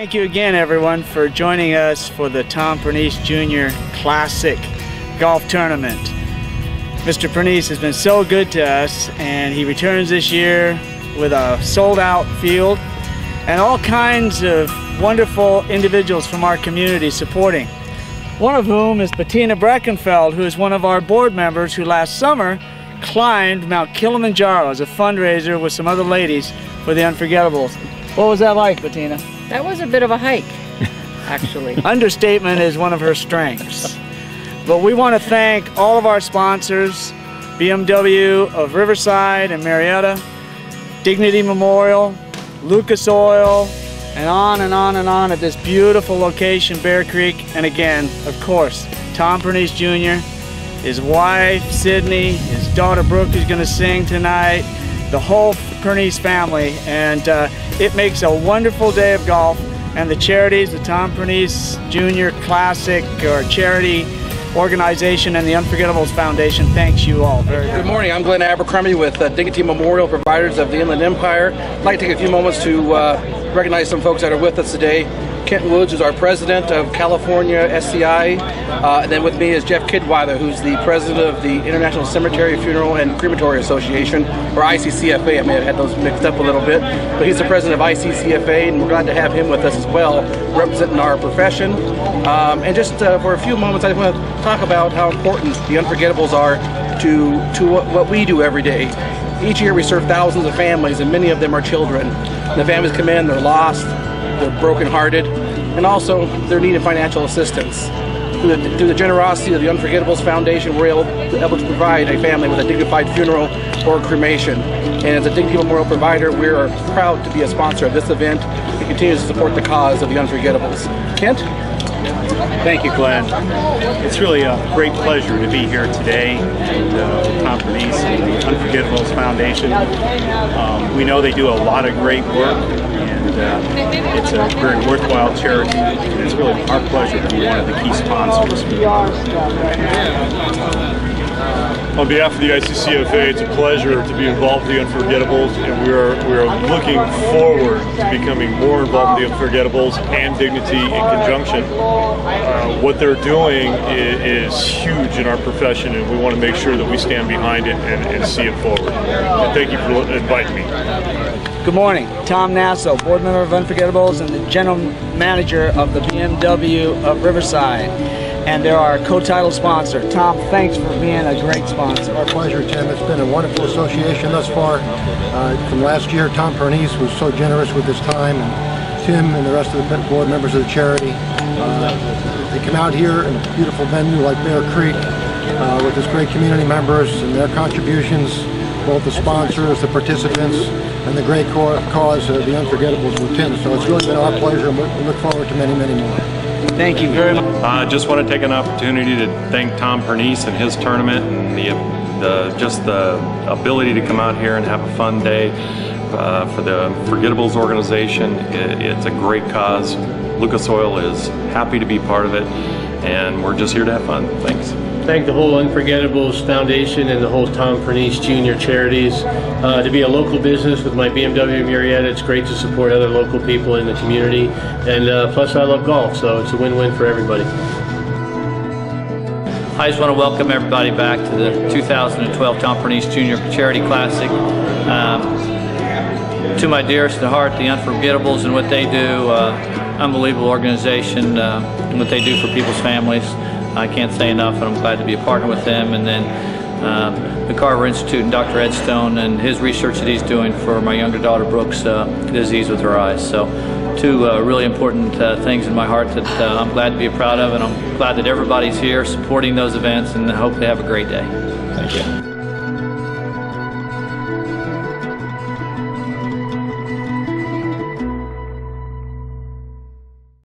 Thank you again, everyone, for joining us for the Tom Pernice Jr. Classic Golf Tournament. Mr. Pernice has been so good to us, and he returns this year with a sold-out field and all kinds of wonderful individuals from our community supporting. One of whom is Bettina Breckenfeld, who is one of our board members who last summer climbed Mount Kilimanjaro as a fundraiser with some other ladies for the Unforgettables. What was that like, Bettina? That was a bit of a hike, actually. Understatement is one of her strengths. But we want to thank all of our sponsors, BMW of Riverside and Marietta, Dignity Memorial, Lucas Oil, and on and on and on at this beautiful location, Bear Creek. And again, of course, Tom Pernice Jr., his wife, Sydney, his daughter, Brooke, who's going to sing tonight, the whole Pernice family. And it makes a wonderful day of golf. And the charities, the Tom Pernice Jr. Classic or charity organization and the Unforgettables Foundation, thanks you all very much. Good morning, I'm Glenn Abercrombie with Dignity Memorial, providers of the Inland Empire. I'd like to take a few moments to recognize some folks that are with us today. Kent Woods is our president of California SCI, and then with me is Jeff Kidweiler, who's the president of the International Cemetery, Funeral, and Crematory Association, or ICCFA. I may have had those mixed up a little bit, but he's the president of ICCFA, and we're glad to have him with us as well, representing our profession. And just for a few moments, I want to talk about how important the Unforgettables are to what we do every day. Each year we serve thousands of families, and many of them are children. The families come in, they're lost, they're brokenhearted, and also they're needing financial assistance. Through the generosity of the Unforgettables Foundation, we're able to provide a family with a dignified funeral or cremation. And as a Dignity Memorial provider, we are proud to be a sponsor of this event and continue to support the cause of the Unforgettables. Kent? Thank you, Glenn. It's really a great pleasure to be here today with Tom Pernice and the Unforgettables Foundation. We know they do a lot of great work, and it's a very worthwhile charity, and it's really our pleasure to be one of the key sponsors. On behalf of the ICCFA, it's a pleasure to be involved with the Unforgettables, and we are looking forward to becoming more involved with the Unforgettables and Dignity in conjunction. What they're doing is huge in our profession, and we want to make sure that we stand behind it and see it forward. And thank you for inviting me. Good morning, Tom Nasso, board member of Unforgettables and the general manager of the BMW of Riverside. And they're our co-title sponsor. Tom, thanks for being a great sponsor. Our pleasure, Tim. It's been a wonderful association thus far. From last year, Tom Pernice was so generous with his time, and Tim and the rest of the board members of the charity. They come out here in a beautiful venue like Bear Creek with this great community members and their contributions, both the sponsors, the participants, and the great cause of the Unforgettables with Tim. So it's really been our pleasure, and we look forward to many, many more. Thank you very much. I just want to take an opportunity to thank Tom Pernice and his tournament, and just the ability to come out here and have a fun day for the Unforgettables organization. It's a great cause. Lucas Oil is happy to be part of it, and we're just here to have fun. Thanks. Thank the whole Unforgettables Foundation and the whole Tom Pernice Jr. charities. To be a local business with my BMW Marietta, it's great to support other local people in the community. And plus I love golf, so it's a win-win for everybody. I just want to welcome everybody back to the 2012 Tom Pernice Jr. Charity Classic. To my dearest at heart, the Unforgettables and what they do, unbelievable organization, and what they do for people's families. I can't say enough, and I'm glad to be a partner with them. And then the Carver Institute and Dr. Ed Stone and his research that he's doing for my younger daughter Brooke's disease with her eyes. So two really important things in my heart that I'm glad to be proud of, and I'm glad that everybody's here supporting those events, and I hope they have a great day. Thank you.